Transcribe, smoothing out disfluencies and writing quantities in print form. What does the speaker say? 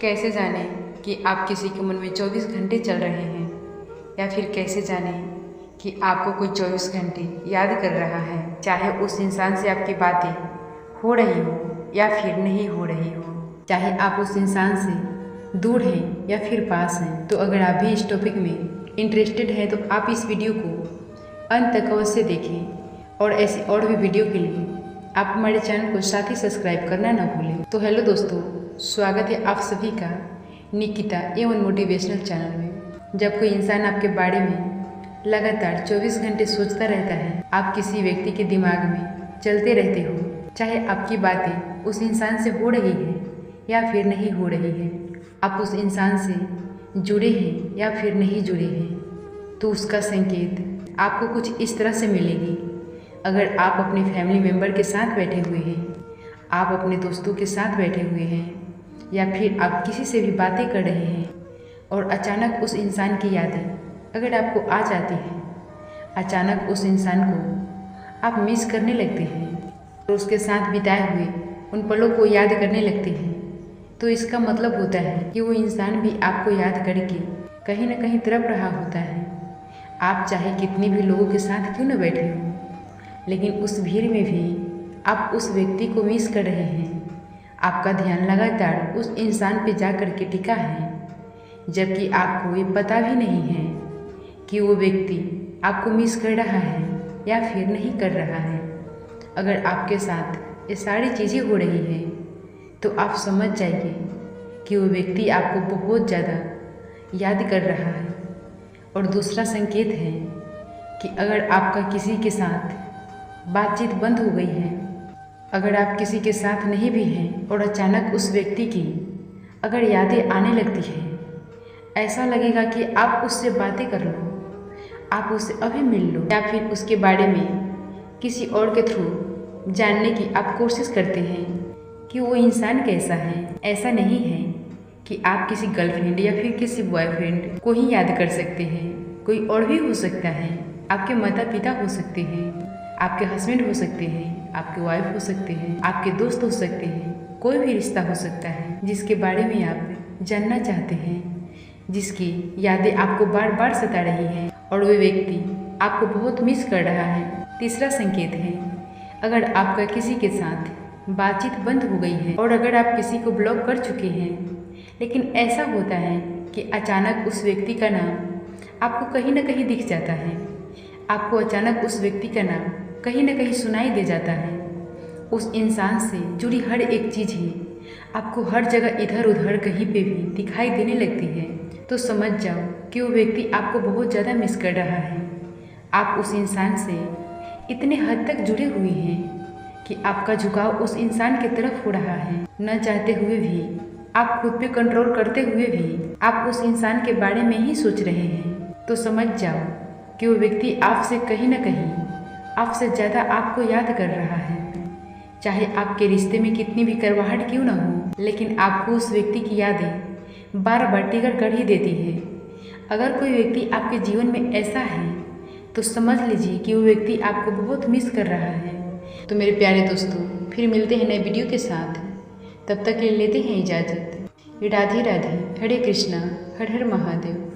कैसे जानें कि आप किसी के मन में 24 घंटे चल रहे हैं, या फिर कैसे जानें कि आपको कोई 24 घंटे याद कर रहा है, चाहे उस इंसान से आपकी बातें हो रही हो या फिर नहीं हो रही हो, चाहे आप उस इंसान से दूर हैं या फिर पास हैं। तो अगर आप भी इस टॉपिक में इंटरेस्टेड हैं तो आप इस वीडियो को अंत तक अवश्य देखें, और ऐसी और भी वीडियो के लिए आप हमारे चैनल को साथ ही सब्सक्राइब करना ना भूलें। तो हेलो दोस्तों, स्वागत है आप सभी का निकिता एवं मोटिवेशनल चैनल में। जब कोई इंसान आपके बारे में लगातार 24 घंटे सोचता रहता है, आप किसी व्यक्ति के दिमाग में चलते रहते हो, चाहे आपकी बातें उस इंसान से हो रही है या फिर नहीं हो रही है, आप उस इंसान से जुड़े हैं या फिर नहीं जुड़े हैं, तो उसका संकेत आपको कुछ इस तरह से मिलेगी। अगर आप अपने फैमिली मेम्बर के साथ बैठे हुए हैं, आप अपने दोस्तों के साथ बैठे हुए हैं, या फिर आप किसी से भी बातें कर रहे हैं और अचानक उस इंसान की यादें अगर आपको आ जाती है, अचानक उस इंसान को आप मिस करने लगते हैं और उसके साथ बिताए हुए उन पलों को याद करने लगते हैं, तो इसका मतलब होता है कि वो इंसान भी आपको याद करके कहीं ना कहीं तड़प रहा होता है। आप चाहे कितने भी लोगों के साथ क्यों न बैठे हो, लेकिन उस भीड़ में भी आप उस व्यक्ति को मिस कर रहे हैं। आपका ध्यान लगातार उस इंसान पे जा कर के टिका है, जबकि आपको ये पता भी नहीं है कि वो व्यक्ति आपको मिस कर रहा है या फिर नहीं कर रहा है। अगर आपके साथ ये सारी चीज़ें हो रही हैं तो आप समझ जाइए कि वो व्यक्ति आपको बहुत ज़्यादा याद कर रहा है। और दूसरा संकेत है कि अगर आपका किसी के साथ बातचीत बंद हो गई है, अगर आप किसी के साथ नहीं भी हैं और अचानक उस व्यक्ति की अगर यादें आने लगती हैं, ऐसा लगेगा कि आप उससे बातें कर लो, आप उससे अभी मिल लो, या फिर उसके बारे में किसी और के थ्रू जानने की आप कोशिश करते हैं कि वो इंसान कैसा है। ऐसा नहीं है कि आप किसी गर्लफ्रेंड या फिर किसी बॉयफ्रेंड को ही याद कर सकते हैं, कोई और भी हो सकता है। आपके माता पिता हो सकते हैं, आपके हस्बैंड हो सकते हैं, आपके वाइफ हो सकते हैं, आपके दोस्त हो सकते हैं, कोई भी रिश्ता हो सकता है जिसके बारे में आप जानना चाहते हैं, जिसकी यादें आपको बार बार सता रही हैं और वो व्यक्ति आपको बहुत मिस कर रहा है। तीसरा संकेत है, अगर आपका किसी के साथ बातचीत बंद हो गई है और अगर आप किसी को ब्लॉक कर चुके हैं, लेकिन ऐसा होता है कि अचानक उस व्यक्ति का नाम आपको कहीं ना कहीं दिख जाता है, आपको अचानक उस व्यक्ति का नाम कहीं ना कहीं सुनाई दे जाता है। उस इंसान से जुड़ी हर एक चीज़ ही आपको हर जगह इधर उधर कहीं पे भी दिखाई देने लगती है, तो समझ जाओ कि वो व्यक्ति आपको बहुत ज़्यादा मिस कर रहा है। आप उस इंसान से इतने हद तक जुड़े हुए हैं कि आपका झुकाव उस इंसान की तरफ हो रहा है। न चाहते हुए भी, आप खुद पे कंट्रोल करते हुए भी आप उस इंसान के बारे में ही सोच रहे हैं, तो समझ जाओ कि वो व्यक्ति आपसे कहीं ना कहीं आपसे ज़्यादा आपको याद कर रहा है। चाहे आपके रिश्ते में कितनी भी करवाहट क्यों ना हो, लेकिन आपको उस व्यक्ति की यादें बार बार ट्रिगर कर ही देती है। अगर कोई व्यक्ति आपके जीवन में ऐसा है तो समझ लीजिए कि वो व्यक्ति आपको बहुत मिस कर रहा है। तो मेरे प्यारे दोस्तों, फिर मिलते हैं नए वीडियो के साथ, तब तक के लिए लेते हैं इजाज़त। राधे राधे, हरे कृष्णा, हर हर महादेव।